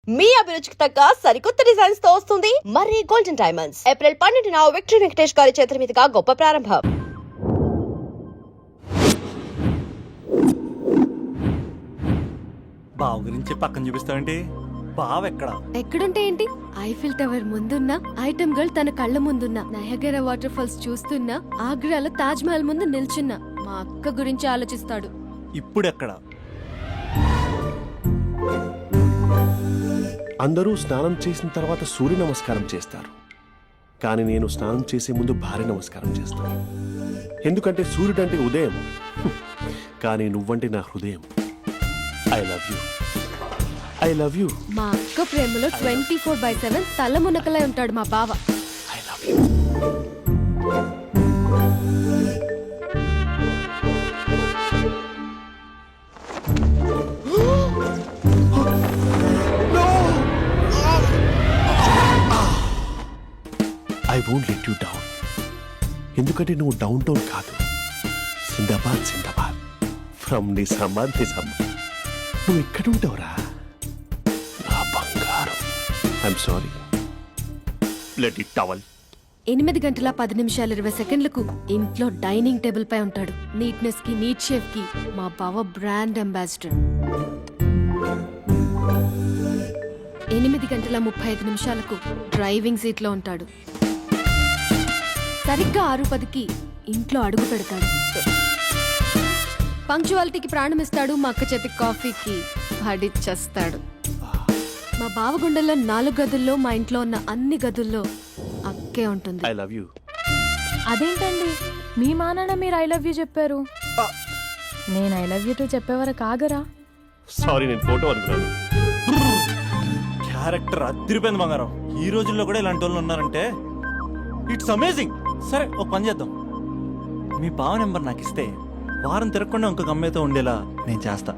మీ అభిరుచికి తగ్గ సరికొత్త డిజైన్స్ తో వస్తుంది మర్రి గోల్డెన్ డైమండ్స్. ఏప్రిల్ 12న విక్టరీ వెంకటేష్ గారి చేతుల మీదుగా గొప్ప ప్రారంభం. బావ గురించి పక్కన చూపిస్తావేంటి? బావ ఎక్కడుంటే ఏంటి? ఐఫిల్ టవర్ ముందున్న ఐటమ్ గర్ల్ తన కళ్ళ ముందున్న నయగరా వాటర్ ఫాల్స్ చూస్తున్నా ఆగ్రాలో తాజ్ మహల్ ముందు నిల్చున్నా మా అక్క గురించి ఆలోచిస్తాడు. ఇప్పుడెక్కడ? అందరూ స్నానం చేసిన తర్వాత సూర్య నమస్కారం చేస్తారు, కానీ నేను స్నానం చేసే ముందు భార్య నమస్కారం చేస్తాను. ఎందుకంటే సూర్యుడు అంటే ఉదయం, కానీ నువ్వంటే నా హృదయం. I love you, I love you. మా అక్క ప్రేమలో 24/7 తల మునకలై ఉంటాడు మా బావ. I love you. I won't let you down. ఎందుకంటే నువ్వు డౌన్ టౌన్ కాదు, జిందాబాద్ జిందాబాద్ ఫ్రమ్ నిజామాబాద్ నిజామాబాద్. నువ్వు ఇక్కడ ఉంటావురా నా బంగారం. I'm sorry, let it towel. 8:10 ఇంట్లో డైనింగ్ టేబుల్ పై ఉంటాడు. నీట్నెస్ కి, నీట్ షేఫ్ కి మా బావ బ్రాండ్ అంబాసిడర్. 8:35 డ్రైవింగ్ సీట్ లో ఉంటాడు. సరిగ్గా 6:10 ఇంట్లో అడుగు పెడతాడు. పంక్చువాలిటీకి ప్రాణమిస్తాడు. మా అక్క చేతి కాఫీకి పడిచ్చేస్తాడు. మా బావ గుండెల్లో 4 గదుల్లో, మా ఇంట్లో ఉన్న అన్ని గదుల్లో అక్కే ఉంటుంది. I love you. అదేంటండి, మీ మా నాన్న మీరు ఐ లవ్ యూ చెప్పారు, నేను ఐ లవ్ యూ టు చెప్పేవరకు ఆగరా? సారీ, నేను ఫోటో అనుకున్నాను. క్యారెక్టర్ అదిరిపోయింది బంగారం. ఈ రోజుల్లో కూడా ఇలాంటి వాళ్ళు ఉన్నారంటే ఇట్స్ అమేజింగ్. సరే, ఒక పని చేద్దాం. మీ బావ నెంబర్ నాకు ఇస్తే వారం తిరగకుండా ఇంకొక అమ్మాయితో ఉండేలా నేను చేస్తా.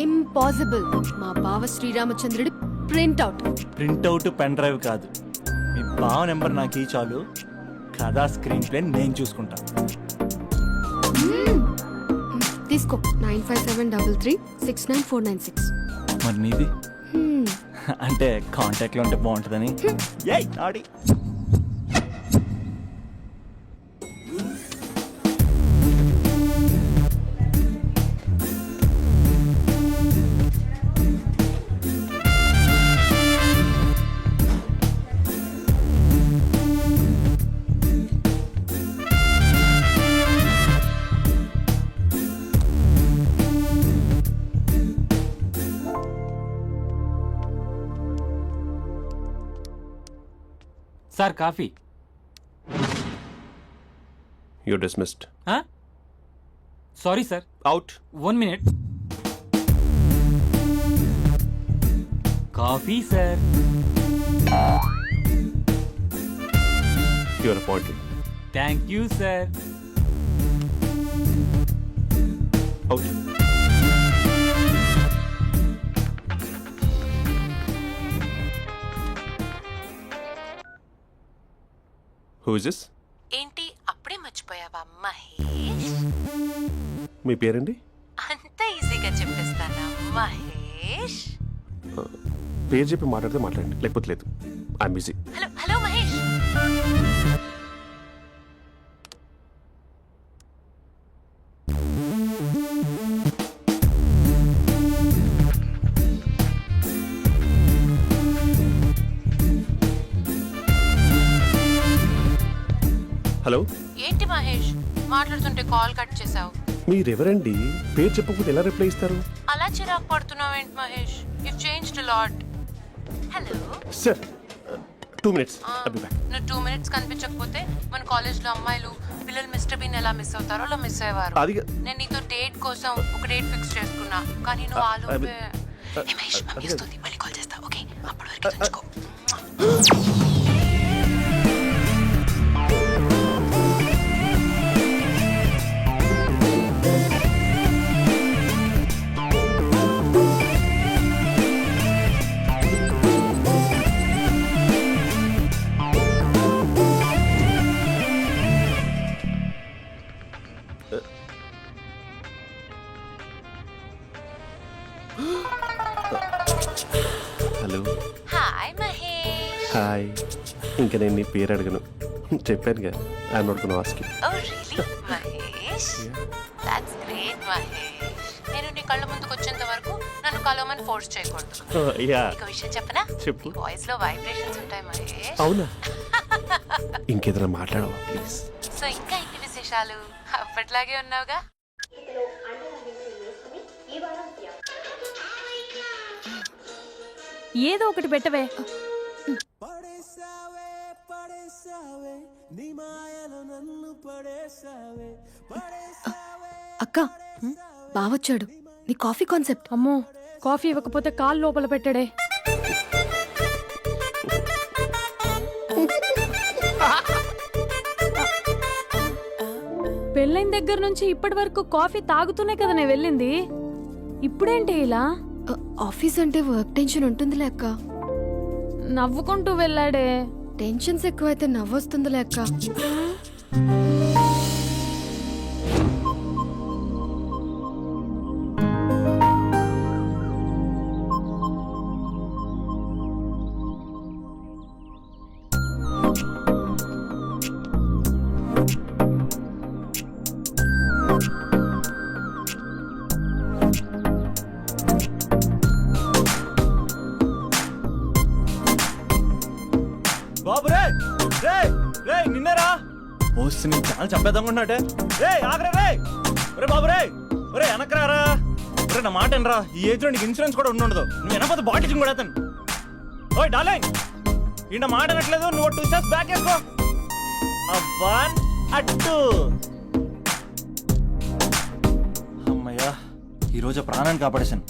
ఇంపాసిబుల్. మా బావ శ్రీరామచంద్రుడి ప్రింట్అవుట్. ప్రింట్అవుట్ పెన్ డ్రైవ్ కాదు, మీ బావ నెంబర్ నాకు ఈ చాలు. కథా స్క్రీన్ ప్లే నేను చూసుకుంటా. తీసుకో. 9573369496. మరి నీది? అంటే కాంటాక్ట్ లో ఉంటే బాగుంటుందని. ఆడి sir coffee. You're dismissed. Sorry sir. Out. 1 minute. Coffee sir. You're appointed. Thank you sir. Out. Who is this? ఏంటి అప్పుడే మర్చిపోయావా మహేష్? మీ పేరండి? అంత ఈజీగా చెప్పేస్తానా మహేష్? పేరు చెప్పి మాట్లాడితే మాట్లాడండి, లేకపోతే లేదు. I'm busy. Hello hello Mahesh. Hello. ఏంటి మహేష్ మాట్లాడుతుంటే కాల్ కట్ చేసావు? మీరెవరండి? పేరు చెప్పకపోతే ఎలా రిప్లై ఇస్తారు? అలా చిరాకు పడుతున్నావేంటి Mahesh? You changed lot. Hello sir, 2 minutes. I'll be back. నువ్వు 2 minutes కనిపించకపోతే మన కాలేజ్లో అమ్మాయిలు పిల్లలు మిస్టర్ బీన్ ఎలా మిస్ అవుతారో అలా మిస్ అయ్యేవారు. నేను నీతో డేట్ కోసం ఒక డేట్ ఫిక్స్ చేసుకున్నా, కానీ నువ్వు ఆలోపే. మహేష్ మమ్మీ వస్తుంది, మళ్ళీ కాల్ చేస్తా. ఓకే, అప్పటి వరకు తుంచుకో. Hello. హాయ్ మహేష్. హాయ్. ఇంకా నేను నీ పేరు అడగను, చెప్పానుగా. I not gonna ask you. Oh really Mahesh? That's great Mahesh. నేను నీ కళ్ళ ముందుకు వచ్చేంత వరకు నన్ను కలవమని ఫోర్స్ చేయకూడదు. యా, నీకు విషయం చెప్పనా? చెప్పు. వాయిస్ లో వైబ్రేషన్స్ ఉంటాయి మహేష్. అవునా? ఇంకేదైనా మాట్లాడవా ప్లీజ్? సో ఇంకా ఇంటి విశేషాలు అప్పట్లాగే ఉన్నావుగా? ఏదో ఒకటి పెట్టవే. అక్క బావొచ్చాడు. నీ కాఫీ కాన్సెప్ట్. అమ్మో, కాఫీ ఇవ్వకపోతే కాలు లోపల పెట్టడే. పెళ్ళైన దగ్గర నుంచి ఇప్పటి వరకు కాఫీ తాగుతూనే కదా నేను వెళ్ళింది. ఇప్పుడేంటి ఇలా? ఆఫీస్ అంటే వర్క్ టెన్షన్ ఉంటుందిలే అక్క. నవ్వుకుంటూ వెళ్ళాడే. టెన్షన్స్ ఎక్కువైతే నవ్వొస్తుందిలే అక్క. బాబు రే రే రే నిన్నేరా పోస్ట్ నీ చాలా చంపేద్దామనుకుంటున్నాటే. రే ఆగరా రే. ఒరే బాబు రే, ఒరే వెనకరారా. ఒరే నా మాట వినరా, ఈ ఏజ్ లో నీకు ఇన్సూరెన్స్ కూడా ఉండదు. నువ్వు వెనకపోతే బాటింగ్ కూడా అతను. ఓయ్ డార్లింగ్, ఈ నా మాట అనట్లేదు. నువ్వు 2 స్టెప్స్ బ్యాక్ వేసుకో. అబ్బా అట్టు. అమ్మయ్యా, ఈ రోజు ప్రాణాన్ని కాపాడేశాను.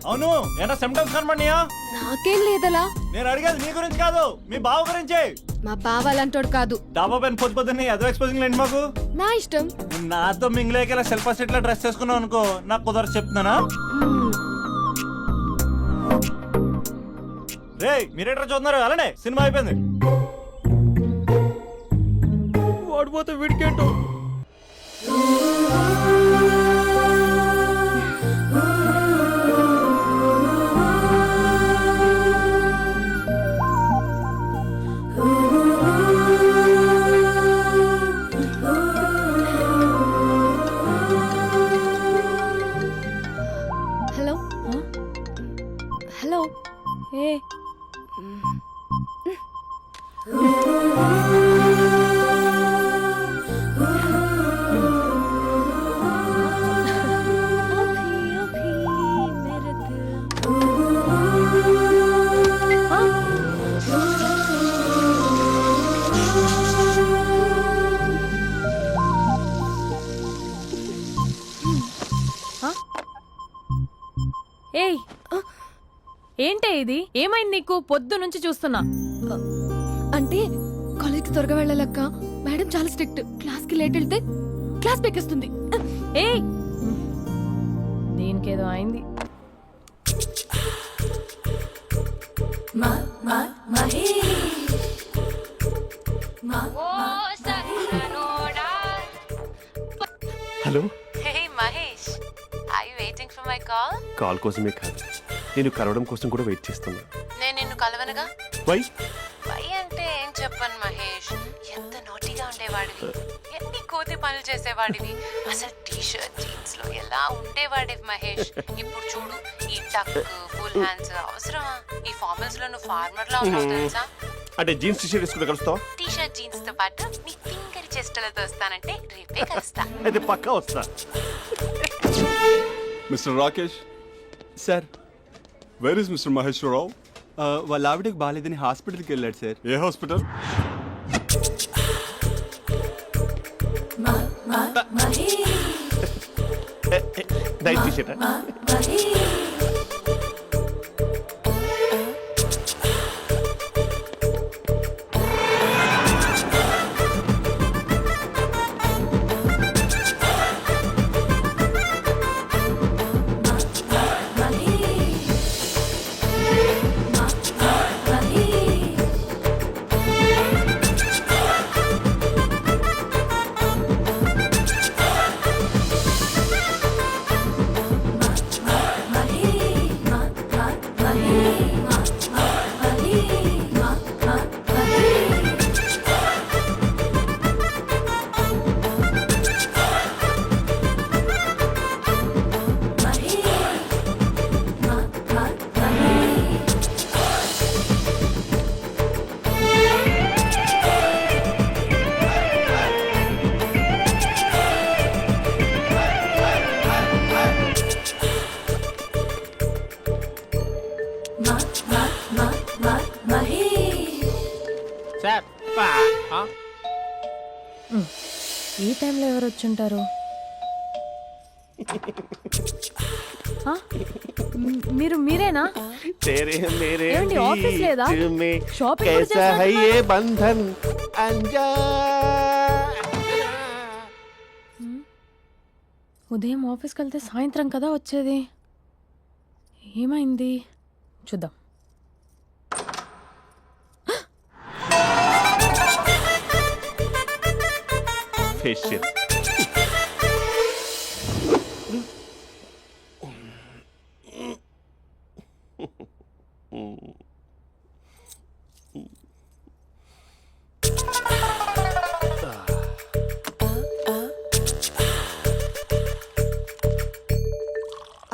అవును, ఏనా సిమ్టమ్స్ కనబడినాయా? నాకేం లేదలా. నేను అడిగేది నీ గురించి కాదు, మీ బావ గురించి. మా బావ అలాంటోడు కాదు. డాబా పైన పొద్దు పొద్దున్నే ఎదో ఎక్స్పోజింగ్ లేండి మాకు. నా ఇష్టం. నువ్వు నాతో మింగిలేక సెల్ఫ్ సెట్ లా డ్రెస్ చేసుకున్నావు అనుకో, నాకు కుదరదు చెప్తున్నానా? రే మీరేట్రా చూస్తున్నారు? అలానే సినిమా అయిపోయింది. వాడిపోతే వీడికేంటో. Hello hello. ఏ ఏయ్, ఏంటే ఇది? ఏమైంది నీకు? పొద్దు నుంచి చూస్తున్నా. అంటే కాలేజ్కి త్వరగా వెళ్ళాలక్క. మేడం చాలా స్ట్రిక్ట్. క్లాస్కి లేట్ వెళ్తే క్లాస్ పెక్కేస్తుంది. ఏయ్, దీనికేదో అయింది. Hello. Hey Mahesh, are you waiting for my call? Call కోసమే కాదు, నేను కలవడం కోసం కూడా వెయిట్ చేస్తున్నా. నేను నిన్ను కలవనుగా. వై? వై అంటే ఏం చెప్పను మహేష్. ఎంత నోటిగా ఉండేవాడివి, ఎన్ని కోతి పనులు చేసేవాడివి. అసలు టీ షర్ట్ జీన్స్ లో ఎలా ఉండేవాడివి మహేష్. ఇప్పుడు చూడు, ఈ టక్ ఫుల్ హ్యాండ్స్ అవసరమా? ఈ ఫార్మల్స్ లో నువ్వు ఫార్మర్ లా ఉన్నావు తెలుసా? అంటే జీన్స్ టీ షర్ట్ వేసుకుంటే కలుస్తావా? టీ షర్ట్ జీన్స్ తో పాటు నీ ఫింగర్ చెస్టలతో వస్తానంటే రేపే కలుస్తా. అయితే పక్కా వస్తా. Mister Rakesh, sir where is mister Maheshwararao? వాళ్ళ ఆవిడకి బాగాలేదని హాస్పిటల్కి వెళ్ళాడు సార్. ఏ హాస్పిటల్? Night T shirt. ఈ టైంలో ఎవరు వచ్చుంటారు? ఆ? మీరేనా? तेरे मेरे ఏమండి, ఆఫీస్ లేదా? बीच में షాపింగ్ కూడా कैसा है చేసినట్టున్నారు? ये बंधन अंजा ఉదయం ఆఫీస్కి వెళ్తే సాయంత్రం కదా వచ్చేది. ఏమైంది చూద్దాం. फेशियल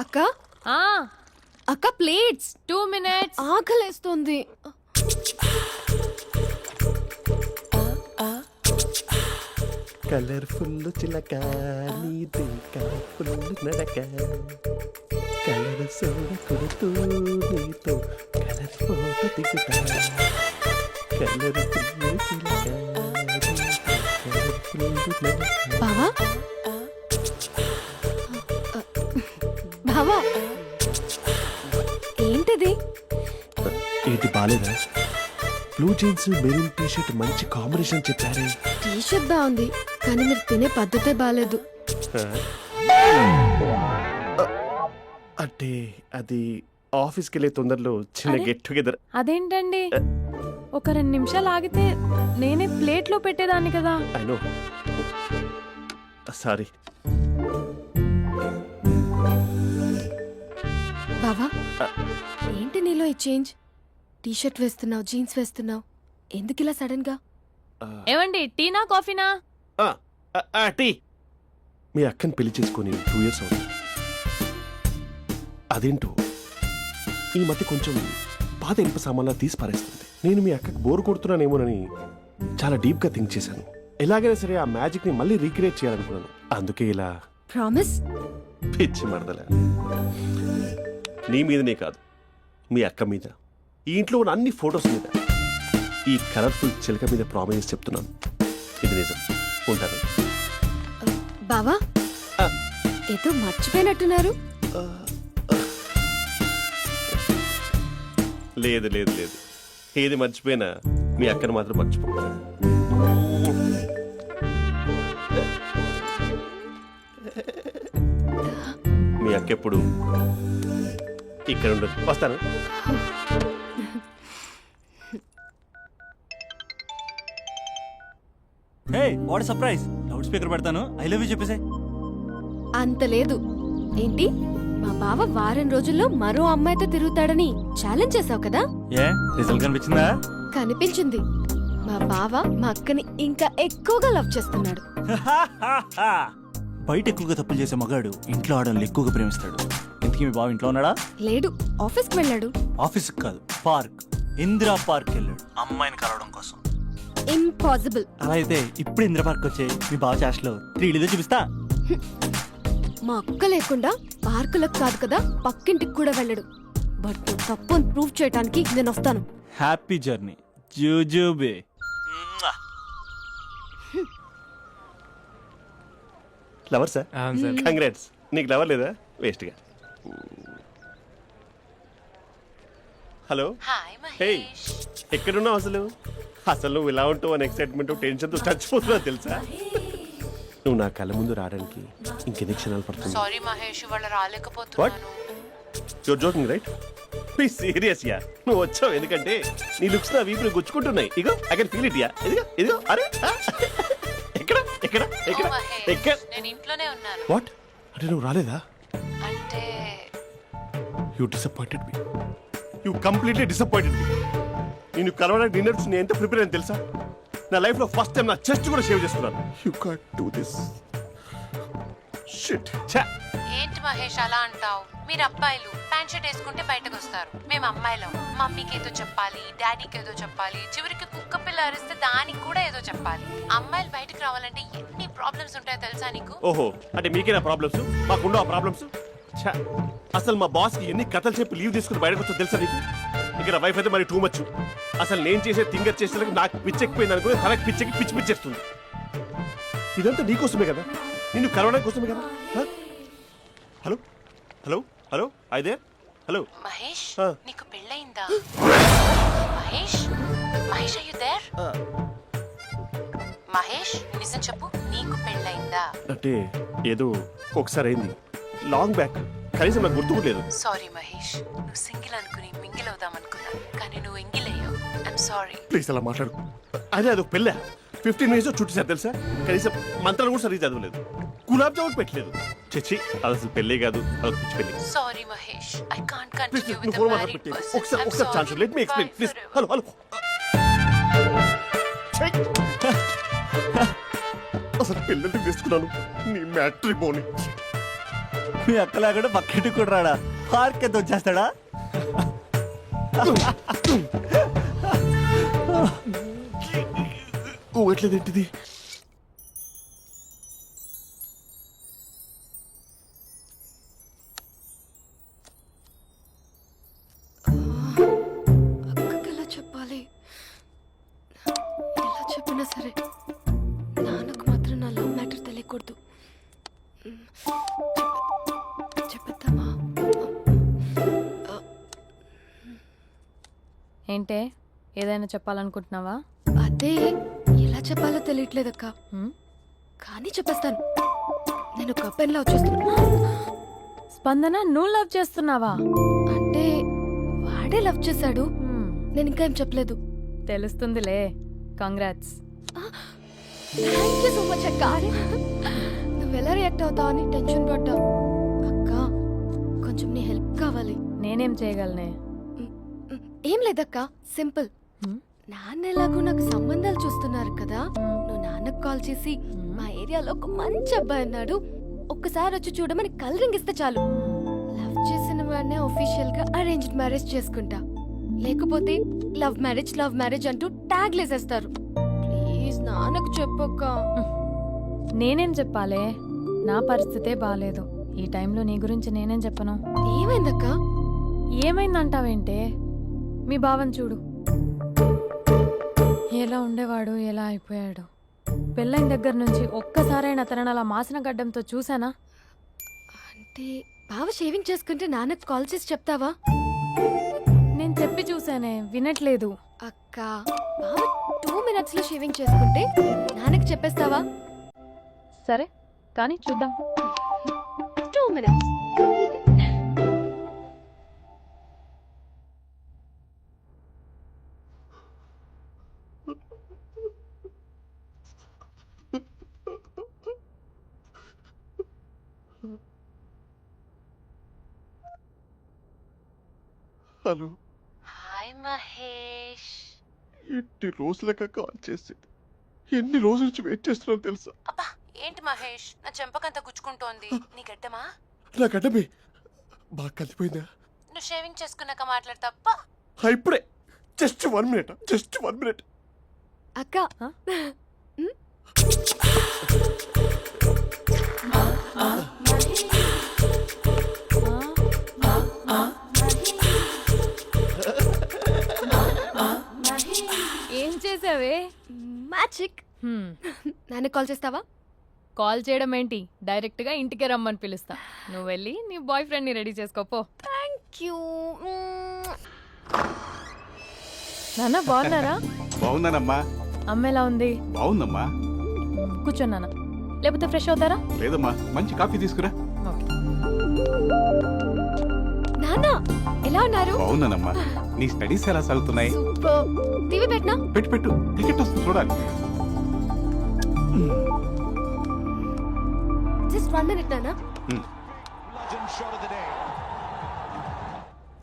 అక్క ఆ, అక్క ప్లేట్స్ 2 minutes. ఆకలేస్తుంది. కలర్ఫుల్ చిలక నీదే కలర్ఫుల్ నడక కలర్ సోడ కొడుతూ నీతో కలర్ ఫోటో దిగుతా కలర్ఫుల్ చిలక కలర్ఫుల్ నడక బావా బావా ఏంటిది? ఏంటి బాలేదా? Blue jeans maroon T shirt మంచి కాంబినేషన్ చెప్పారే. టీషర్ట్ బాగుంది కానీ మీరు తినే పద్ధతే బాగాలేదు. అంటే అది ఆఫీస్కి వెళ్ళే తొందరలో చిన్న అరే? Get together. అదేంటండి, ఒక 2 నిమిషాలు ఆగితే నేనే ప్లేట్లో పెట్టేదాన్ని కదా. I know, sorry. బావా ఏంటి నీలో ఈ చేంజ్? టీషర్ట్ వేస్తున్నావు, జీన్స్ వేస్తున్నావు, ఎందుకు ఇలా సడన్ గా? ఏమండి, టీనా కాఫీనా? టీ. మీ అక్కని పెళ్లి చేసుకొని 2 years అవుతుంది. అదేంటో ఈ మధ్య కొంచెం పాత ఇనుప సామాన్లా తీసి పారేస్తుంది. నేను మీ అక్కకి బోర్ కొడుతున్నానేమోనని చాలా డీప్గా థింక్ చేశాను. ఎలాగైనా సరే ఆ మ్యాజిక్ని మళ్ళీ రీక్రియేట్ చేయాలనుకున్నాను. అందుకే ఇలా ప్రామిస్? పిచ్చి మరదల. నీ మీదనే కాదు, మీ అక్క మీద, ఈ ఇంట్లో ఉన్న అన్ని ఫొటోస్ మీద, ఈ కలర్ఫుల్ చిలక మీద ప్రామిస్ చెప్తున్నాను. ఇది నిజం. ఉంటాను. బావా ఆ. ఏదో మర్చిపోయినట్టున్నారు. లేదు లేదు లేదు, ఏది మర్చిపోయినా మీ అక్కను మాత్రం మర్చిపో. మీ అక్క ఎప్పుడు ఇక్కడ ఉండదు. వస్తాను. Hey what surprise. Loud speaker పెడతాను, ఐ లవ్ యూ చెప్పేసే. అంత లేదు. ఏంటి, మా బావ వారం రోజుల్లో మరో అమ్మాయితో తిరుగుతాడని ఛాలెంజ్ చేసావు కదా? ఏ రిజల్ట్ కనిపించిందా? కనిపించింది. మా బావ మా అక్కని ఇంకా ఎక్కువగా లవ్ చేస్తున్నాడు. బయట ఎక్కువగా తప్పులు చేసే మగాడు ఇంట్లో ఆడవాళ్ళు ఎక్కువగా ప్రేమిస్తాడు. ఇంతకీ మీ బావ ఇంట్లో ఉన్నాడా? లేడు, ఆఫీస్కి వెళ్ళాడు. ఆఫీస్కి కాదు, పార్క్, ఇందిరా పార్క్ వెళ్ళాడు అమ్మాయిని కలవడం కోసం. ఇంపాసిబుల్. అలా అయితే ఇప్పుడు ఇందిరా పార్క్ వచ్చే మీ బావ చాష్లో 3Dలో చూపిస్తా. మా అక్క లేకుండా పార్కులకు కాదు కదా పక్కింటికి కూడా వెళ్ళడు. బట్ నువ్వు తప్పు ప్రూవ్ చేయడానికి నేను వస్తాను. హ్యాపీ జర్నీ జూజూబే. Lover sir, congrats. నీకు లవర్ లేదా? వేస్ట్గా. హలో. Hi hey, Mahesh. ఎక్కడున్నావు అసలు? అసలు నువ్వు ఇలా ఉంటావు అని ఎక్సైట్మెంట్ టెన్షన్తో చచ్చిపోతున్నావు తెలుసా? నువ్వు నా కళ్ళ ముందు రావడానికి ఇంకెన్ని క్షణాలు పడుతుంది? సారీ మహేష్, ఇవాళ రాలేకపోతున్నాను. Your joking right? Please serious ya. నువ్వు వచ్చావు ఎందుకంటే నీ లుక్స్ నా వీపులు గుచ్చుకుంటున్నాయి. ఇగో I can feel it ya. ఇదిగో ఇదిగో. అరే ఎక్కడ ఎక్కడ ఎక్కడ ఓ మహేష్, ఎక్కడ? నేను ఇంట్లోనే ఉన్నాను. వాట్ అంటే నువ్వు రాలేదా? అంటే you disappointed me. You completely disappointed me. నేను కలవడానికి డిన్నర్స్ నేను ఎంత ప్రిపేర్ అని తెలుసా? నా లైఫ్ లో ఫస్ట్ టైం నా చెస్ట్ కూడా సేవ్ చేస్తున్నాను. You can't do this. Shit. ఏంటి మహేష్ అలా అంటావు? మీరు అబ్బాయిలు ప్యాంట్ షర్ట్ వేసుకుంటే బయటకు వస్తారు. మేము అమ్మాయిలం మమ్మీకి ఏదో చెప్పాలి, డాడీకి ఏదో చెప్పాలి, చివరికి కుక్క పిల్ల అరిస్తే దానికి కూడా ఏదో చెప్పాలి. అమ్మాయిలు బయటకు రావాలంటే ఎన్ని ప్రాబ్లమ్స్ ఉంటాయో తెలుసా నీకు? ఓహో, అంటే మీకేనా ప్రాబ్లమ్స్? మాకుండా ఆ ప్రాబ్లమ్స్? అసలు మా బాస్ కి ఎన్ని కథలు చెప్పి లీవ్ తీసుకుని బయటకు వచ్చో తెలుసా నీకు? ఇక నా వైఫ్ అయితే మరి టూ మచ్. అసలు నేను చేసే థింగర్ చేసేందుకు నాకు పిచ్చెక్కిపోయింది అనుకుని తనకి పిచ్చెక్కి పిచ్చి పిచ్చేస్తుంది. ఇదంతా నీకోసమే కదా, నిన్ను కలవడం కోసమే కదా. హ? హలో హలో హలో అయితే హలో. మహేష్ ఆ. నీకు పెళ్ళయిందా? Mahesh Mahesh are you there? మహేష్ నిజం చెప్పు, నీకు పెళ్ళయిందా? అంటే ఏదో ఒకసారి అయింది, లాంగ్ బ్యాక్, కనీసం నాకు గుర్తు కూడా లేదు. సారీ మహేష్, నువ్వు సింగిల్ అనుకుని మింగిల్ అవుదాం అనుకున్నా, కానీ నువ్వు ఎంగిల్ అయ్యావు. I'm sorry. ప్లీజ్ అలా మాట్లాడు. అదే అదొక పెళ్ళా, 15 మినిట్స్ చుట్టూ సార్ తెలుసా, కనీసం మంత్రాలు కూడా సరిగ్గా చదవలేదు, గులాబ్ జామున్ పెట్టలేదు. చచ్చి, అది అసలు పెళ్ళే కాదు, అదొక పిచ్చి పెళ్ళి. Sorry Mahesh, I can't please continue నువ్వు విత్ ఫోన్ ద మాట్లాడి మ్యారీడ్ పెట్టి పర్సన్. ఒకసారి chance let me explain please. Hello hello. అసలు పెళ్ళంటే తీసుకున్నాను నీ మ్యాట్రీ బోని. మీ అక్కలా కూడా పక్కింటి కూడా రాడా, పార్క్ ఎంత వచ్చేస్తాడా? ఓ ఎట్లేదేంటిది? అక్కకి ఎలా చెప్పాలి? ఎలా చెప్పినా సరే నాన్నకు మాత్రం నా లవ్ మ్యాటర్ తెలియకూడదు. చెప్పేద్దామా? ఏంటే ఏదైనా చెప్పాలనుకుంటున్నావా? అదే ఎలా చెప్పాలో తెలియట్లేదక్క, హ్మ్? కానీ చెప్పేస్తాను. నేను ఒక అబ్బాయిని లవ్ చేస్తున్నా. స్పందన, నువ్వు లవ్ చేస్తున్నావా? అంటే వాడే లవ్ చేశాడు, హ్మ్, నేను ఇంకా ఏం చెప్పలేదు. తెలుస్తుందిలే. Congrats. Thank you so much అక్క. నువ్వు ఎలా రియాక్ట్ అవుతావు అని టెన్షన్ పడ్డా. అక్క కొంచెం నీ హెల్ప్ కావాలి. నేనేం చేయగలనే? ఏం లేదక్క, సింపుల్. హ్మ్? నాన్న ఎలాగో నాకు సంబంధాలు చూస్తున్నారు కదా, నువ్వు నాన్నకు కాల్ చేసి మా ఏరియాలో ఒక మంచి అబ్బాయి అన్నాడు, ఒక్కసారి వచ్చి చూడమని కలరింగ్ ఇస్తే చాలు. లవ్ చేసిన వాడినే ఒఫీషియల్ గా అరేంజ్డ్ మ్యారేజ్ చేసుకుంటా. లేకపోతే లవ్ మ్యారేజ్ అంటూ ట్యాగ్ లేసేస్తారు. ప్లీజ్ నాన్నకు చెప్పక్క. నేనేం చెప్పాలే? నా పరిస్థితే బాలేదు. ఈ టైంలో నీ గురించి నేనేం చెప్పను? ఏమైందక్క? ఏమైందంటావేంటే? మీ భావం చూడు, ఎలా ఉండేవాడు, ఎలా అయిపోయాడు. పెళ్ళైన దగ్గర నుంచి ఒక్కసారైనా తనని అలా మాసిన గడ్డంతో చూసానా? అంటే బావ షేవింగ్ చేసుకుంటే నాన్నకు కాల్ చేసి చెప్తావా? నేను చెప్పి చూసానే, వినట్లేదు. అక్క బావ 2 minutes లో షేవింగ్ చేసుకుంటే నాన్నకు చెప్పేస్తావా? సరే కానీ చూద్దాం. 2 minutes. హలో. హాయ్ మహేష్. ఎన్ని రోజులుగా కాల్ చేసింది, ఎన్ని రోజుల నుంచి వెయిట్ చేస్తున్నాను తెలుసా? అబ్బా ఏంటి మహేష్, నా చెంపకంత గుచ్చుకుంటోంది. నీ గడ్డమా? నా గడ్డమే బాగా కలిపోయిందా? నువ్వు షేవింగ్ చేసుకున్నాక మాట్లాడతాప్పా. ఇప్పుడే జస్ట్ 1 minute. అక్క ఏం చేసావే? మ్యాజిక్. నాన్న కాల్ చేస్తావా? కాల్ చేయడం ఏంటి, డైరెక్ట్ గా ఇంటికే రమ్మని పిలుస్తా. నువ్వు వెళ్ళి నీ బాయ్ ఫ్రెండ్ ని రెడీ చేసుకోపో. Thank you. నాన్న బాగున్నారా? బాగున్నానమ్మా. అమ్మ ఎలా ఉంది? బాగుందమ్మా. కూర్చోన్నానా, లేకపోతే ఫ్రెష్ అవుతారా? లేదమ్మా, మంచి కాఫీ తీసుకురా. ఓకే. నాన్న ఎలా ఉన్నారు? బాగున్నానమ్మా. నీ స్టడీస్ ఎలా సాగుతున్నాయి? సూపర్. టీవీ పెట్టనా? పెట్టు టికెట్ వస్తుంది చూడాలి. జస్ట్ 1 minute నాన్న.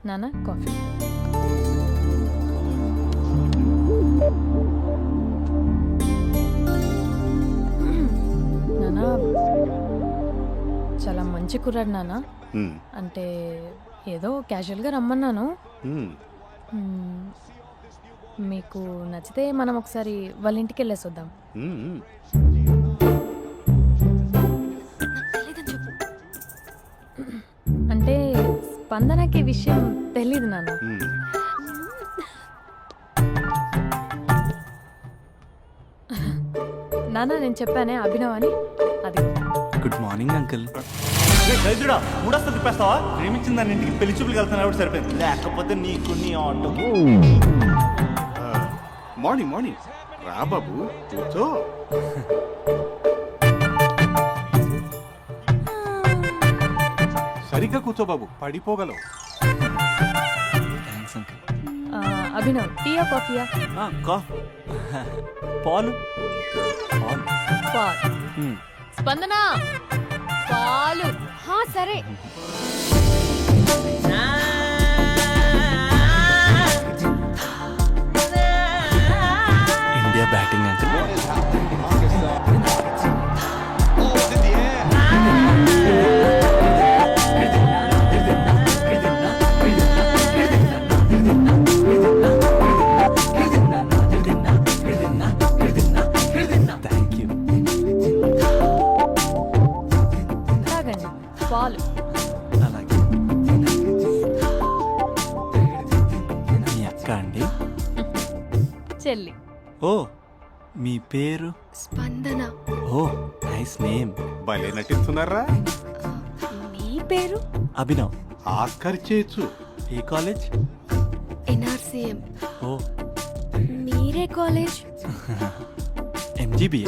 నాన్న కాఫీ. నాన్న చాలా మంచి కుర్రాడు నాన్న. అంటే ఏదో క్యాజువల్గా రమ్మన్నాను. మ్మ్. మీకు నచ్చితే మనం ఒకసారి వాళ్ళ ఇంటికి వెళ్ళేసి వద్దాం. తెలీదని చెప్పు. అంటే స్పందనకి విషయం తెలీదు నాన్న. నాన్న నేను చెప్పానే అభినవ్ అని అది గుడ్ మార్నింగ్ అంకుల్. దరిద్రుడా మూడొస్తా తిప్పేస్తావా? ప్రేమించిన దాని ఇంటికి పెళ్లి చూపులు వెళ్తున్నా కాబట్టి సరిపోయింది, లేకపోతే నీకు నీ ఆటోకి. మార్నింగ్ మార్నింగ్ రా బాబు కూర్చో. సరిగ్గా కూర్చో బాబు, పడిపోగలవు. Thanks uncle. అభినవ్ టీయా కాఫీయా? పాలు పాలు. పాల్. స్పందన పాలు. హా సరే. India batting uncle. Thank you. తాగండి పాలు. అలాగే. మీ అక్క అండి? చెల్లి. ఓ మీ పేరు? స్పందన. ఓ నైస్ నేమ్. భలే నటిస్తున్నారా? మీ పేరు? అభినవ్. ఆస్కార్ చేయొచ్చు. ఏ కాలేజ్? ఎన్ఆర్సీఎం. ఓ మీరే కాలేజ్? ఎంజీబీ.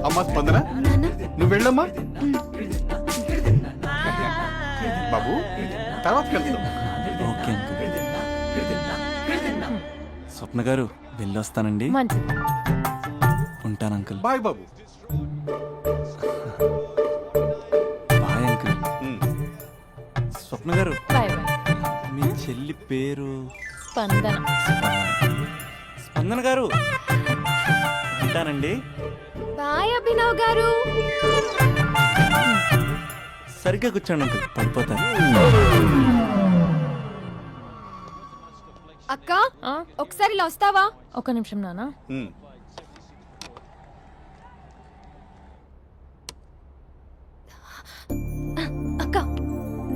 అమ్మా స్పందన నాన్న నువ్వు వెళ్ళమ్మా. బాబు తర్వాత కలుద్దాం. Okay uncle. స్వప్న గారు వెళ్ళొస్తానండి. మంచిది. ఉంటాను అంకుల్. బాయ్ బాబు. Bye uncle. ఉమ్. స్వప్న గారు బాయ్ బాయ్. మీ చెల్లి పేరు? స్పందన. స్పందన గారు ఉంటానండి. బాయ్ అభినవ్ గారు. సరిగ్గా కూర్చోండి అంకుల్, పడిపోతాను. అక్క ఆ? ఒకసారి ఇలా వస్తావా? ఒక నిమిషం నాన్న. ఉమ్. అక్క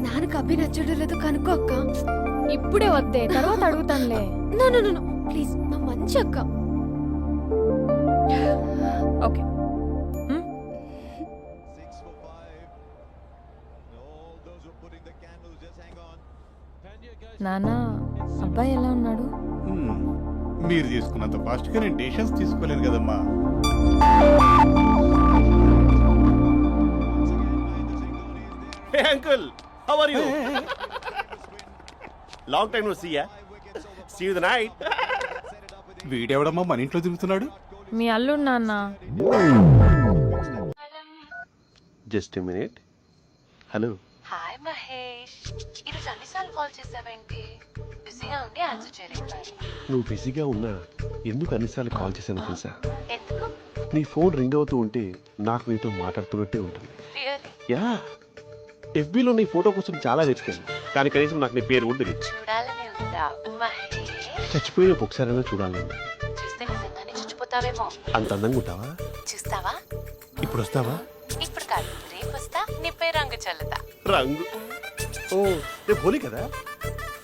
నాన్నకు అభి నచ్చడం లేదో కనుక్కో అక్క. ఇప్పుడే వద్దే, తర్వాత అడుగుతానులే. నో నో నో ప్లీజ్, నా మంచి అక్క. ఓకే. నాన్న అబ్బాయి ఎలా ఉన్నాడు? ఉమ్. మీరు తీసుకున్నంత ఫాస్ట్ గా నేను డెసిషన్స్ తీసుకోలేను కదమ్మా. Hey uncle, how are you? Long time no see ya. See you the night. వీడెవడమ్మా మన ఇంట్లో తిరుగుతున్నాడు? మీ అల్లుడు నాన్న. Just a minute. Hello. Hi Mahesh, ఈరోజు అన్నిసార్లు కాల్ చేసావేంటి? బిజీగా ఉండి ఆన్సర్ చేయలేదు. నువ్వు బిజీగా ఉన్నా ఎందుకు అన్నిసార్లు కాల్ చేశాను తెలుసా? ఎందుకు? నీ ఫోన్ రింగ్ అవుతూ ఉంటే నాకు నీతో మాట్లాడుతున్నట్టే ఉంటుంది. రియల్లీ? యా, ఎఫ్బీలో నీ ఫోటో కోసం చాలా వెతికాను, కానీ కనీసం నాకు నీ పేరు కూడా తెలియదు. చూడాలని ఉందా మహేష్? చచ్చిపోయిన ఒకసారైనా చూడాలని. చూస్తే నిజంగానే చచ్చిపోతావేమో. అంత అందంగా ఉంటావా? చూస్తావా? ఇప్పుడు వస్తావా? ఇప్పుడు కాదు, రేపు వస్తా, నీపై రంగు చల్లుతా. రంగు? ఓ రేపు హోలీ కదా.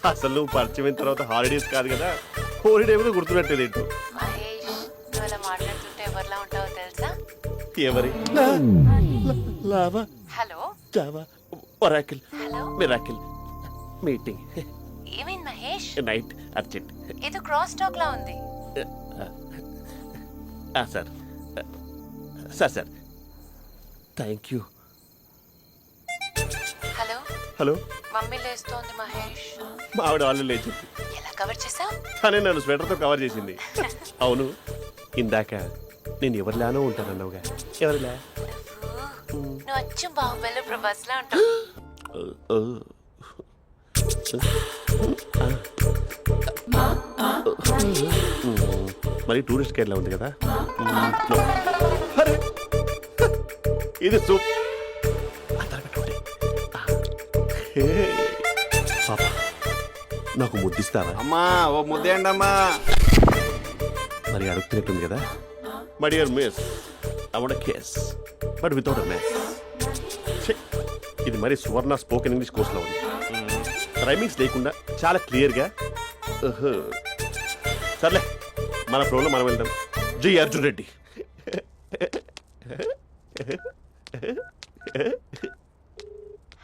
అసలు నువ్వు పరిచయం అయిన తర్వాత హాలిడేస్ కాదు కదా, హోలిడే కూడా గుర్తున్నట్టేది ఏంటో. మహేష్, నువ్వు అలా మాట్లాడుతుంటే ఎవరిలా ఉంటావో తెలుసా? ఎవరి? Lava, hello Java, Oracle, hello, miracle, meeting, ఏమైంది మహేష్? Night, urgent. ఏదో క్రాస్ టాక్ లా ఉంది. Sir sir sir thank you. Hello, hello, mummy లేస్తోంది మహేష్. మా ఆవిడ వాళ్ళు లేచింది, ఎలా కవర్ చేసావు? తనే నన్ను స్వెటర్తో కవర్ చేసింది. అవును, ఇందాక నేను ఎవరిలానో ఉంటానన్నావుగా, ఎవరిలా? నువ్వు అచ్చం బాహుబలి ప్రభాస్ లా ఉంటావు. మరి టూరిస్ట్ గైడ్లా ఉంది కదా. అరే, ఇది సూప్. పాపా, నాకు ముద్దిస్తావా? అమ్మా ఓ ముద్దేయండి అమ్మా. మరి అడుగుతున్నట్టుంది కదా. My dear miss, I want kiss but without a miss. ఇది మరి సువర్ణ స్పోకెన్ ఇంగ్లీష్ కోర్సులో ఉంది, రైమింగ్స్ లేకుండా చాలా క్లియర్గా. సర్లే, మన ప్రోలో మనం వెళ్దాం. జై Arjun Reddy.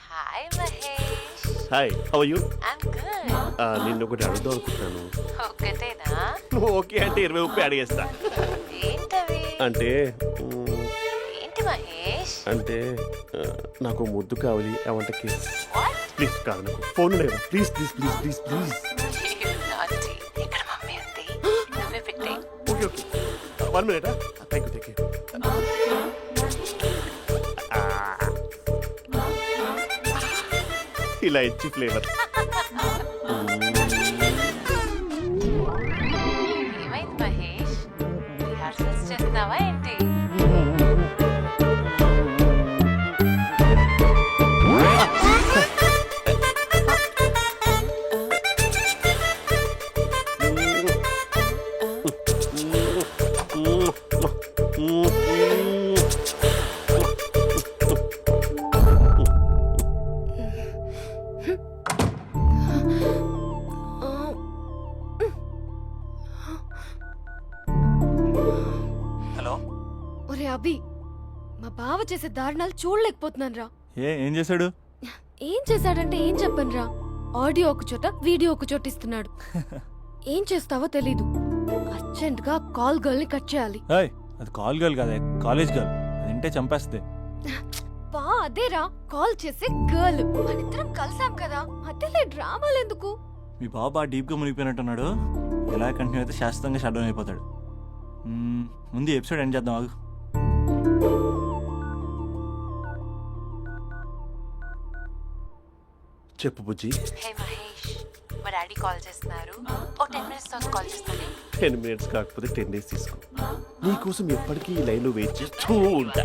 Hi Mahesh. Hi, how you? I'm good. నిన్ను ఒకటి అడుగుదాం అనుకుంటున్నాను. ఒకటేనా? నువ్వు ఓకే అంటే 20 రూపాయలు అడిగేస్తా. ఏంటవి? అంటే ఏంటి మహేష్? అంటే నాకు ముద్దు కావాలి. అవంటకి వాట్? ప్లీజ్ కాదు, నాకు ఫోన్ లేదు. Please please please please please. నాటి ఇక్కడ మమ్మీ ఉంది, నువ్వే పెట్టే. Okay okay, 1 minute. Thank you thank you. ఇలా ఇచ్చి ఫ్లేవర్. ఏమైంది మహేష్? రిహార్సల్స్ చేస్తున్నావా ఏంటి? హలో. ఒరే అభి, మా బావ చేసే దారుణాలు చూడలేకపోతున్నాను రా. ఏం చేశాడు? ఏం చేశాడంటే ఏం చెప్పనురా. ఆడియో ఒక చోట, వీడియో ఒక చోట ఇస్తున్నాడు. ఏం చేస్తావో తెలీదు. అర్జెంట్ గా కాల్ గర్ల్ ని కట్ చేయాలి. ఏయ్, అది కాల్ గర్ల్ కాదే, కాలేజ్ గర్ల్. అది వింటే చంపేస్తుంది. బా అదేరా, కాల్ చేసే గర్ల్. మనిద్దరం కలిసాం కదా, మధ్యలో డ్రామాలు ఎందుకు? మీ బాబా డీప్గా మునిగిపోయినట్టున్నాడు. ఎలా కంటిన్యూ అయితే శాశ్వతంగా షట్ డౌన్ అయిపోతాడు. ముందు ఎపిసోడ్ ఎండ్ చేద్దాం, ఆగు. చెప్పు బుజ్జి. హే మహేష్, మా డాడీ కాల్ చేస్తున్నారు. ఓ 10 minutes తర్వాత కాల్ చేస్తాను. 10 minutes కాకపోతే 10 days తీసుకో. నీకోసం ఎప్పటికీ ఈ లైన్లో వెయిట్ చేస్తూ ఉంటా.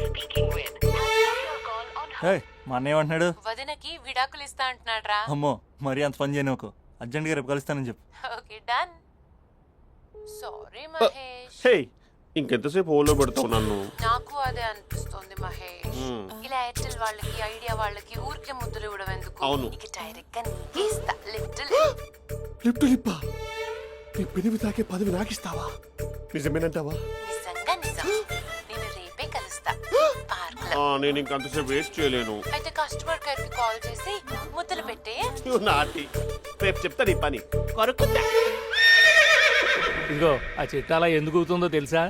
ఏయ్, మా అన్నయ్య ఏమంటున్నాడు? వదినకి విడాకులు ఇస్తా అంటున్నాడు రా. అమ్మో, మరీ అంత పని చేయను. ఒక అర్జెంట్గా రేపు కలుస్తానని చెప్పు. Okay done. సారీ మహేష్. హే, ఇంకెంతసేపు హోల్లో పెడతావు నన్ను? నాకు అదే అనిపిస్తుంది మహేష్. ఇలా ఎయిర్టెల్ వాళ్ళకి, ఐడియా వాళ్ళకి ఊరికే ముద్దులు ఇవ్వడం ఎందుకు? అవును. ఇక డైరెక్ట్ గా నీకే ఇస్తా. లిటిల్ లిప్టు లిప్పా, నీ పెనివి తాకే పదవి నాకిస్తావా? నిజమేనంటావా? నిజంగా నిజం. నేను రేపే కలుస్తా పార్క్ లో. నేను ఇంకంతసేపు వెయిట్ చేయలేను. అయితే కస్టమర్ కేర్ కి కాల్ చేసి ముద్దులు పెట్టే. నాటి రేపు చెప్తా నీ పని. కొరుకుంటా. ఇదిగో ఆ చిట్టాలా ఎందుకు అవుతుందో తెలుసా?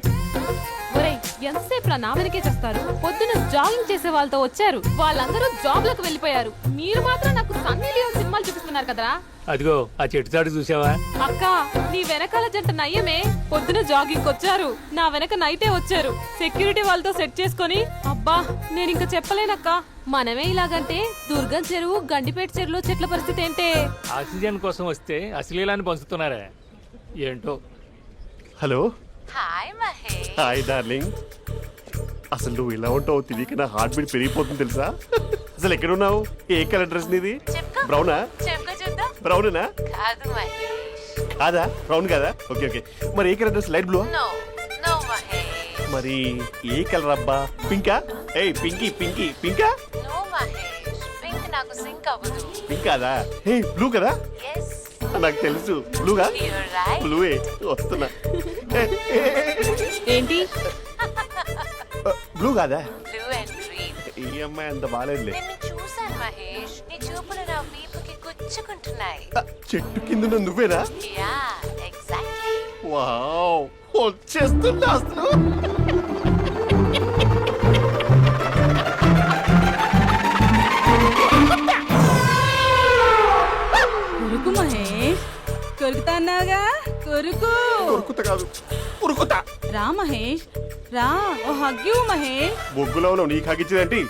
ఒరేయ్, ఎంతసేపు నా వెనకే చేస్తారు? పొద్దున జాగింగ్ చేసే వాళ్ళతో వచ్చారు, వాళ్ళందరూ జాబ్లకు వెళ్ళిపోయారు. మీరు మాత్రం నాకు సన్నీ లియోన్ సినిమాలు చూపిస్తున్నారు కదరా. అదిగో ఆ చెట్టు చాటు చూసావా? అక్క, నీ వెనకాల జంట నయ్యమే. పొద్దున జాగింగ్ వచ్చారు, నా వెనక నైటే వచ్చారు. సెక్యూరిటీ వాళ్ళతో సెట్ చేసుకొని, అబ్బా నేను ఇంకా చెప్పలేనక్క. మనమే ఇలాగంటే దుర్గం చెరువు, గండిపేట చెరువులో చెట్ల పరిస్థితి ఏంటే? ఆక్సిజన్ కోసం వస్తే అశ్లీలాన్ని పంచుతున్నారా ఏంటో. Hello. Hi Mahesh. Hi darling. అసలు నువ్వు ఇలా ఉంటావు తెలియక నా హార్ట్ బీట్ పెరిగిపోతుంది తెలుసా? అసలు ఎక్కడున్నావు? ఏ కలర్ డ్రెస్ నీది? చెప్పుకో. బ్రౌనా? చెప్పుకో చూద్దాం. బ్రౌనేనా? కాదు మహేష్. కాదా? బ్రౌన్ కాదా? Okay okay. మరి ఏ colour dress? Light blue? No no Mahesh. మరి ఏ కలర్ అబ్బా? పింకా? ఏయ్ పింకీ పింకీ పింకా? నో మహేష్, పింక్ నాకు సింక్ అవ్వదు. పింక్ కాదా? ఏ బ్లూ కదా? ఎస్, నాకు తెలుసు. బ్లూగా? You're right. బ్లూవే వస్తున్నా. ఏంటి? బ్లూ కాదా? Blue and green. ఈ అమ్మాయి అంత బాగాలేదులే. నిన్ను చూశాను మహేష్, నీ చూపులు నా వీపుకి గుచ్చుకుంటున్నాయి. చెట్టు కింద నువ్వేనా? Yeah exactly. వావ్, వచ్చేస్తున్నా అసలు. కొరుకు మహేష్, కొరుకుతాన్నాగా. కొరుకు. ఉరుకుత కాదు, ఉరుకుతా. రా మహేష్, రా. ఓ హగ్గు మహేష్. బొగ్గులో ఉన్నావు, నీకు హగిచ్చేదేంటి?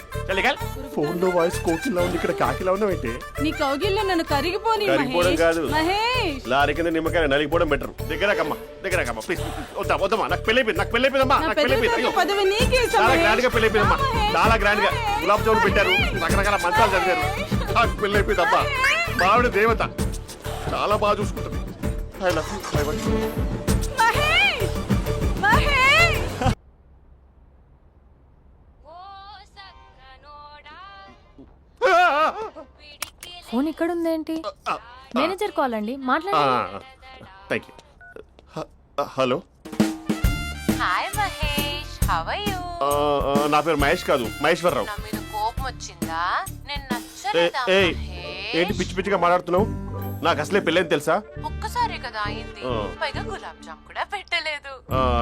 ఫోన్ లో వాయిస్ కోకిలా ఉంది, ఇక్కడ కాకిలా ఉన్నావేంటి? నీ కౌగిల్లో నన్ను కరిగిపోని కరిగిపోవడం కాదు, మహేష్. లారీ కింద నిమ్మకాయ నలిగిపోవడం బెటర్. దగ్గరకమ్మా ప్లీజ్. వద్దమ్మా, నాకు పెళ్ళైపోయింది, నాకు పెళ్ళైపోయిందమ్మా, నాకు పెళ్ళైపోయింది. అయ్యో, పదవి నీకే ఇస్తా చాలా మహేష్. గ్రాండ్ గా పెళ్ళైపోయిందమ్మా, చాలా గ్రాండ్ గా. గులాబ్ జామున్ పెట్టారు, రకరకాల మంచాలు చదివారు. నాకు పెళ్ళైపోయిందమ్మా. మావిడ దేవత, చాలా బాగా చూసుకుంటుంది. I love you. I want you. Mahesh, Mahesh. Phone ఇక్కడ ఉందేంటి? మేనేజర్ కాల్ అండి, మాట్లాడండి. Thank you. Hello. Hi Mahesh, how are you? నా పేరు మహేష్ కాదు, మహేశ్వరరావు. నా మీద కోపం వచ్చిందా? నేను నచ్చలేదా ఏంటి మహేష్? పిచ్చి పిచ్చిగా మాట్లాడుతున్నావు? నాకు అసలే పెళ్ళని తెలుసా? ఒక్కసారి కదా అయింది, పైగా గులాబ్ జామ్ కూడా పెట్టలేదు.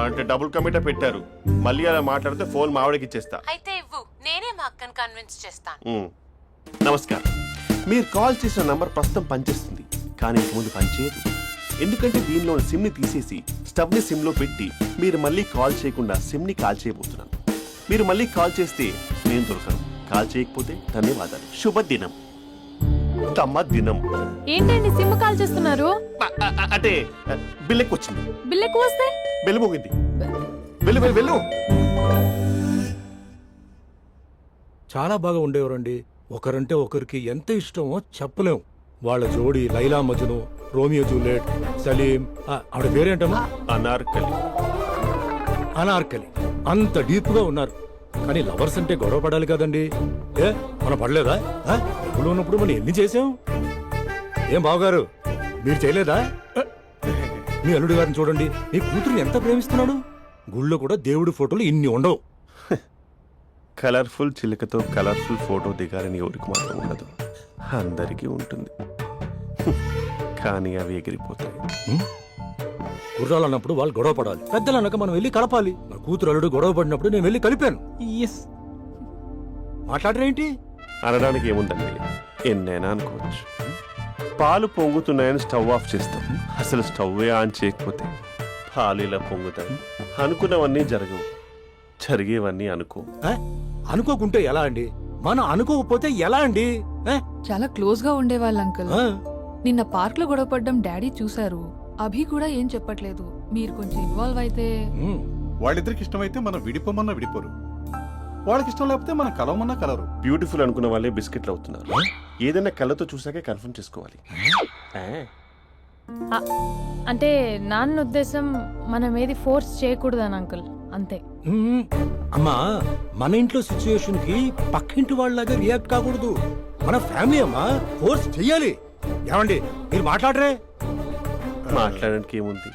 అంటే డబుల్ కమిటా పెట్టారు. మళ్ళీ అలా మాట్లాడితే ఫోన్ మావిడకి ఇచ్చేస్తా. అయితే ఇవ్వు, నేనే మా అక్కని కన్విన్స్ చేస్తాను. నమస్కారం. మీరు కాల్ చేసిన నంబర్ ప్రస్తుతం పనిచేస్తుంది, కానీ ఇంక ముందు పనిచేయదు. ఎందుకంటే దీనిలో సిమ్ ని తీసేసి స్టవ్ ని సిమ్ లో పెట్టి మీరు మళ్ళీ కాల్ చేయకుండా సిమ్ ని కాల్ చేయబోతున్నాను. మీరు మళ్ళీ కాల్ చేస్తే నేను దొరకను, కాల్ చేయకపోతే ధన్యవాదాలు. శుభదినం. తమ దినం. ఏంటండి సిమ్ కాల్ చేస్తున్నారు? అంటే బిల్ ఎక్కువ వచ్చింది. బిల్ ఎక్కువ వస్తే బెల్లు మోగింది. వెళ్ళు వెళ్ళు వెళ్ళు. చాలా బాగా ఉండేవారండి. ఒకరంటే ఒకరికి ఎంత ఇష్టమో చెప్పలేం. వాళ్ళ జోడి లైలా మజ్ను, రోమియో జూలియట్, సలీం, ఆవిడ పేరేంటమ్మా? అనార్కలి. అనార్కలి. అంత డీప్ గా ఉన్నారు. కానీ లవర్స్ అంటే గొడవ పడాలి కదండి. ఏ మనం పడలేదా? డబ్బులు ఉన్నప్పుడు మనం ఎన్ని చేసాం? ఏం బావగారు, మీరు చేయలేదా? మీ అల్లుడి గారిని చూడండి, మీ కూతురుని ఎంత ప్రేమిస్తున్నాడు. గుళ్ళో కూడా దేవుడి ఫోటోలు ఇన్ని ఉండవు. కలర్ఫుల్ చిలుకతో కలర్ఫుల్ ఫోటో దిగాలని ఎవరికి మాత్రం ఉండదు, అందరికీ ఉంటుంది. కానీ అవి ఎగిరిపోతాయి. గుర్రాలు అన్నప్పుడు వాళ్ళు గొడవ పడాలి, పెద్దలు అన్నాక మనం వెళ్ళి కలపాలి. నా కూతురు అల్లుడు గొడవ పడినప్పుడు నేను వెళ్ళి కలిపాను. మాట్లాడరేంటి? అనడానికి ఏముందండి, ఎన్నైనా అనుకోవచ్చు. పాలు పొంగుతున్నాయని స్టవ్ ఆఫ్ చేస్తాం, అసలు స్టవ్వే ఆన్ చేయకపోతే పాలు ఇలా పొంగుతాయి. అనుకున్నవన్నీ జరగవు, జరిగేవన్నీ అనుకో. అనుకోకుంటే ఎలా అండి? మనం అనుకోకపోతే ఎలా అండి? చాలా క్లోజ్ గా ఉండేవాళ్ళు అంకుల్. నిన్న పార్క్ లో గొడవపడ్డం డాడీ చూశారు. అభి కూడా ఏం చెప్పట్లేదు. మీరు కొంచెం ఇన్వాల్వ్ అయితే. వాళ్ళిద్దరికి ఇష్టమైతే మనం విడిపోమన్నా విడిపోరు, వాళ్ళకి ఇష్టం లేకపోతే మనం కలవమన్నా కలరు. బ్యూటిఫుల్ అనుకున్న వాళ్ళే బిస్కెట్లు అవుతున్నారు. ఏదైనా కళ్ళతో చూసాకే కన్ఫర్మ్ చేసుకోవాలి. అంటే నాన్న ఉద్దేశం మనం ఏది ఫోర్స్ చేయకూడదని అంకుల్, అంతే. అమ్మా, మన ఇంట్లో సిచ్యుయేషన్ కి పక్కింటి వాళ్ళలాగా రియాక్ట్ కాకూడదు. మన ఫ్యామిలీ అమ్మా, ఫోర్స్ చెయ్యాలి. ఏమండి మీరు మాట్లాడరే? మాట్లాడడానికి ఏముంది,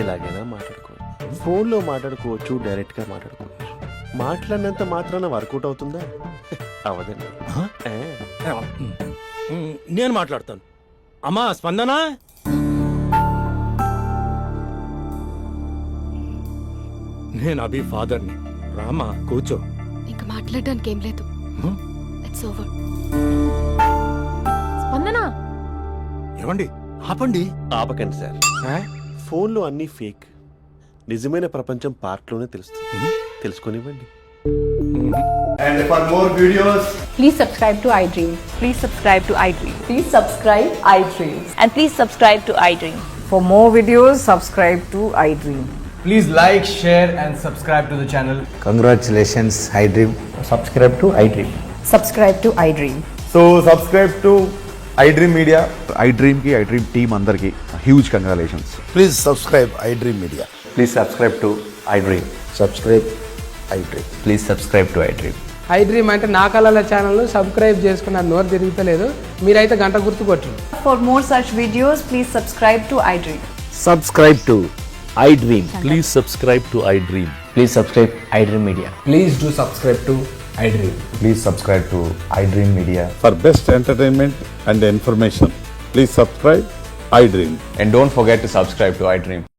ఎలాగైనా మాట్లాడుకోవచ్చు. ఫోన్లో మాట్లాడుకోవచ్చు, డైరెక్ట్ గా మాట్లాడుకోవచ్చు. మాట్లాడినంత మాత్రాన వర్కౌట్ అవుతుందా? అవదండి. నేను మాట్లాడతాను. అమ్మా స్పందన, నేను అభి ఫాదర్ని. రామా కూర్చో. ఇంకా మాట్లాడడానికి ఏం లేదు. It's over. స్పందన, ఏమండి ఆపండి. ఆపకండి సార్. ఫోన్లో అన్ని ఫేక్, నిజమైన ప్రపంచం పార్ట్లోనే తెలుస్తుంది. తెలుసుకొనివ్వండి. And for more videos, Please subscribe to iDream. Please subscribe to iDream. Please subscribe iDream. And please subscribe to iDream. For more videos, subscribe to iDream. Please like, share and subscribe to the channel. Congratulations, iDream. Subscribe to iDream. Subscribe to iDream. So subscribe to iDream Media. iDream ki iDream team andarki huge congratulations. Please subscribe iDream Media. Please subscribe to iDream. Subscribe iDream. Please subscribe to iDream. iDream అంటే నా కళల channel subscribe చేసుకున్న నోరు తిరుగుతలేదు. మీరైతే గంట గుర్తు కొట్టండి. For more such videos, please subscribe to iDream. Subscribe to iDream. Please subscribe to iDream. Please subscribe iDream Media. Please do subscribe to iDream. Please subscribe to iDream Media. for best entertainment and information, please subscribe iDream. And don't forget to subscribe to iDream.